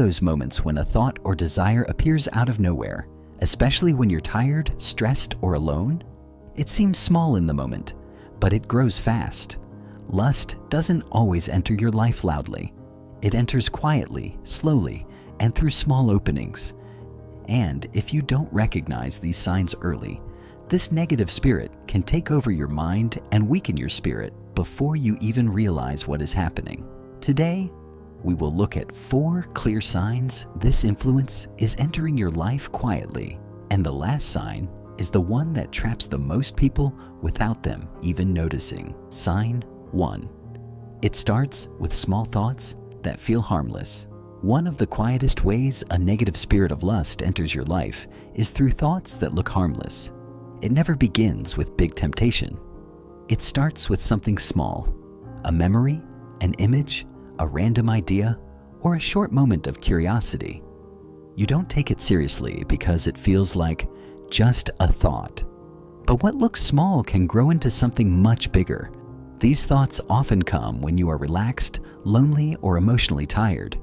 those moments when a thought or desire appears out of nowhere, especially when you're tired, stressed, or alone? It seems small in the moment, but it grows fast. Lust doesn't always enter your life loudly. It enters quietly, slowly, and through small openings. And if you don't recognize these signs early, this negative spirit can take over your mind and weaken your spirit before you even realize what is happening. Today, we will look at 4 clear signs this influence is entering your life quietly. And the last sign is the one that traps the most people without them even noticing. Sign 1. It starts with small thoughts that feel harmless. One of the quietest ways a negative spirit of lust enters your life is through thoughts that look harmless. It never begins with big temptation. It starts with something small, a memory, an image, a random idea, or a short moment of curiosity. You don't take it seriously because it feels like just a thought. But what looks small can grow into something much bigger. These thoughts often come when you are relaxed, lonely, or emotionally tired.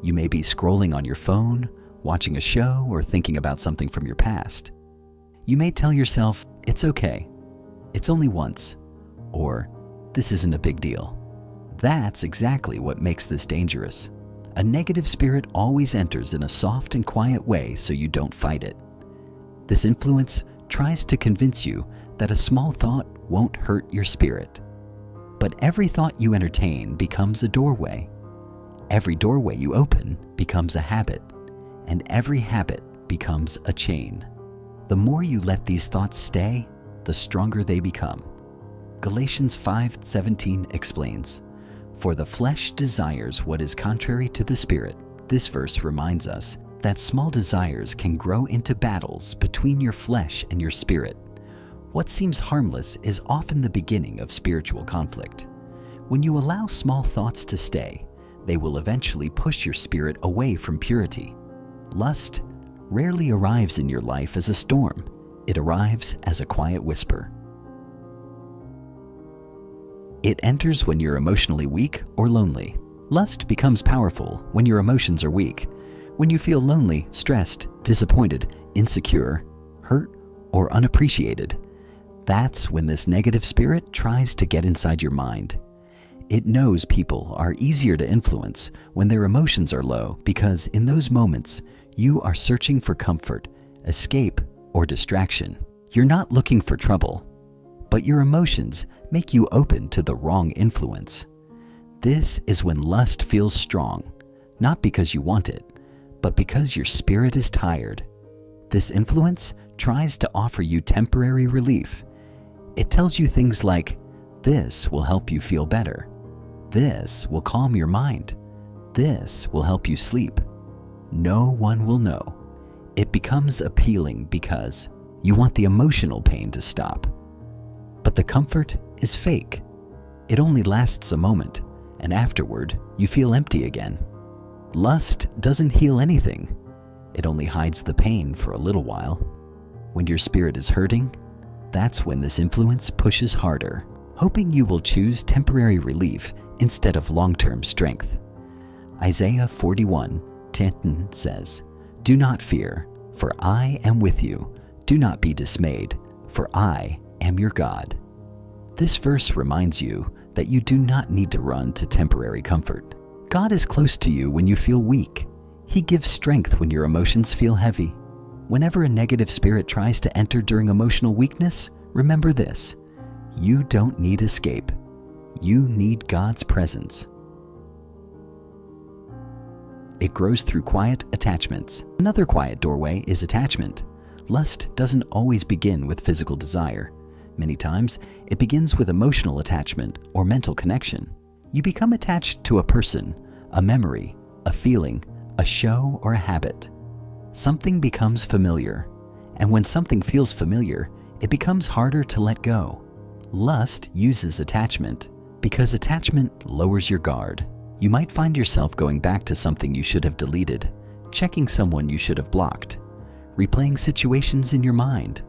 You may be scrolling on your phone, watching a show, or thinking about something from your past. You may tell yourself, it's okay, it's only once, or this isn't a big deal. That's exactly what makes this dangerous. A negative spirit always enters in a soft and quiet way so you don't fight it. This influence tries to convince you that a small thought won't hurt your spirit. But every thought you entertain becomes a doorway. Every doorway you open becomes a habit, and every habit becomes a chain. The more you let these thoughts stay, the stronger they become. Galatians 5:17 explains, "For the flesh desires what is contrary to the spirit." This verse reminds us that small desires can grow into battles between your flesh and your spirit. What seems harmless is often the beginning of spiritual conflict. When you allow small thoughts to stay, they will eventually push your spirit away from purity. Lust rarely arrives in your life as a storm. It arrives as a quiet whisper. It enters when you're emotionally weak or lonely. Lust becomes powerful when your emotions are weak. When you feel lonely, stressed, disappointed, insecure, hurt, or unappreciated. That's when this negative spirit tries to get inside your mind. It knows people are easier to influence when their emotions are low because in those moments, you are searching for comfort, escape, or distraction. You're not looking for trouble, but your emotions make you open to the wrong influence. This is when lust feels strong, not because you want it, but because your spirit is tired. This influence tries to offer you temporary relief. It tells you things like, this will help you feel better. This will calm your mind. This will help you sleep. No one will know. It becomes appealing because you want the emotional pain to stop. But the comfort is fake. It only lasts a moment, and afterward, you feel empty again. Lust doesn't heal anything. It only hides the pain for a little while. When your spirit is hurting, that's when this influence pushes harder, hoping you will choose temporary relief instead of long-term strength. Isaiah 41:10 says, "Do not fear, for I am with you. Do not be dismayed, for I am your God." This verse reminds you that you do not need to run to temporary comfort. God is close to you when you feel weak. He gives strength when your emotions feel heavy. Whenever a negative spirit tries to enter during emotional weakness, remember this: you don't need escape. You need God's presence. It grows through quiet attachments. Another quiet doorway is attachment. Lust doesn't always begin with physical desire. Many times, it begins with emotional attachment or mental connection. You become attached to a person, a memory, a feeling, a show, or a habit. Something becomes familiar, and when something feels familiar, it becomes harder to let go. Lust uses attachment because attachment lowers your guard. You might find yourself going back to something you should have deleted, checking someone you should have blocked, replaying situations in your mind,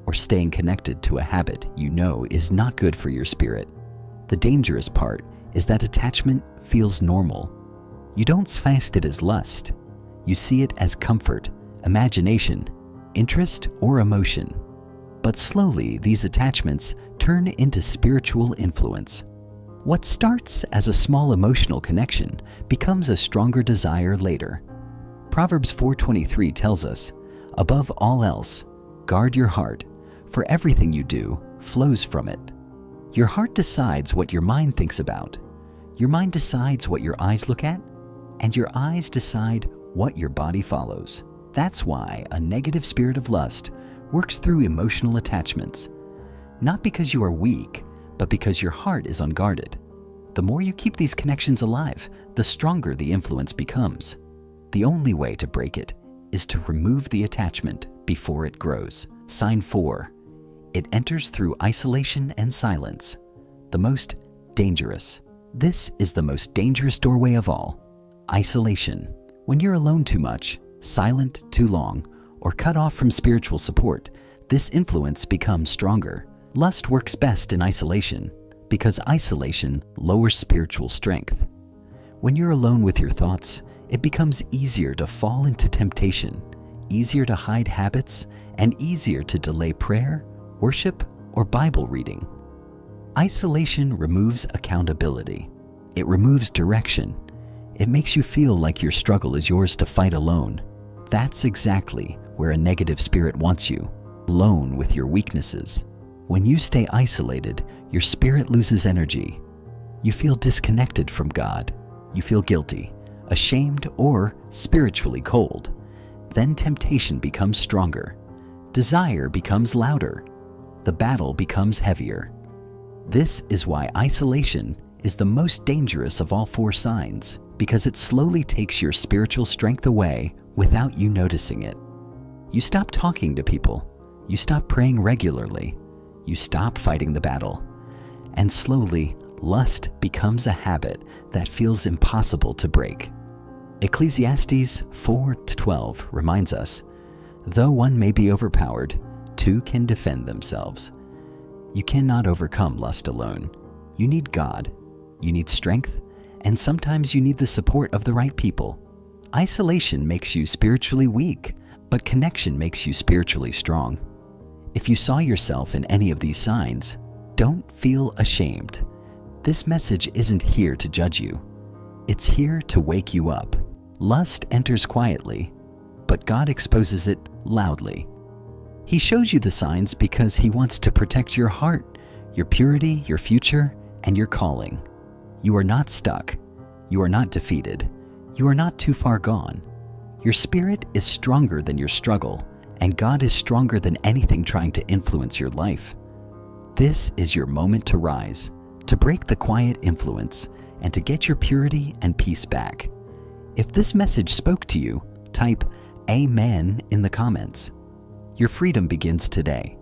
or staying connected to a habit you know is not good for your spirit. The dangerous part is that attachment feels normal. You don't fast it as lust. You see it as comfort, imagination, interest, or emotion. But slowly, these attachments turn into spiritual influence. What starts as a small emotional connection becomes a stronger desire later. Proverbs 4:23 tells us, "Above all else, guard your heart, for everything you do flows from it." Your heart decides what your mind thinks about. Your mind decides what your eyes look at, and your eyes decide what your body follows. That's why a negative spirit of lust works through emotional attachments. Not because you are weak, but because your heart is unguarded. The more you keep these connections alive, the stronger the influence becomes. The only way to break it is to remove the attachment before it grows. Sign 4. It enters through isolation and silence. The most dangerous. This is the most dangerous doorway of all. Isolation. When you're alone too much, silent too long, or cut off from spiritual support, this influence becomes stronger. Lust works best in isolation because isolation lowers spiritual strength. When you're alone with your thoughts, it becomes easier to fall into temptation, easier to hide habits, and easier to delay prayer, worship, or Bible reading. Isolation removes accountability. It removes direction. It makes you feel like your struggle is yours to fight alone. That's exactly where a negative spirit wants you, alone with your weaknesses. When you stay isolated, your spirit loses energy. You feel disconnected from God. You feel guilty, ashamed, or spiritually cold. Then temptation becomes stronger. Desire becomes louder. The battle becomes heavier. This is why isolation is the most dangerous of all 4 signs, because it slowly takes your spiritual strength away without you noticing it. You stop talking to people. You stop praying regularly. You stop fighting the battle. And slowly, lust becomes a habit that feels impossible to break. Ecclesiastes 4:12 reminds us, "Though one may be overpowered, 2 can defend themselves." You cannot overcome lust alone. You need God. You need strength, and sometimes you need the support of the right people. Isolation makes you spiritually weak, but connection makes you spiritually strong. If you saw yourself in any of these signs, don't feel ashamed. This message isn't here to judge you. It's here to wake you up. Lust enters quietly, but God exposes it loudly. He shows you the signs because He wants to protect your heart, your purity, your future, and your calling. You are not stuck. You are not defeated. You are not too far gone. Your spirit is stronger than your struggle, and God is stronger than anything trying to influence your life. This is your moment to rise, to break the quiet influence, and to get your purity and peace back. If this message spoke to you, type Amen in the comments. Your freedom begins today.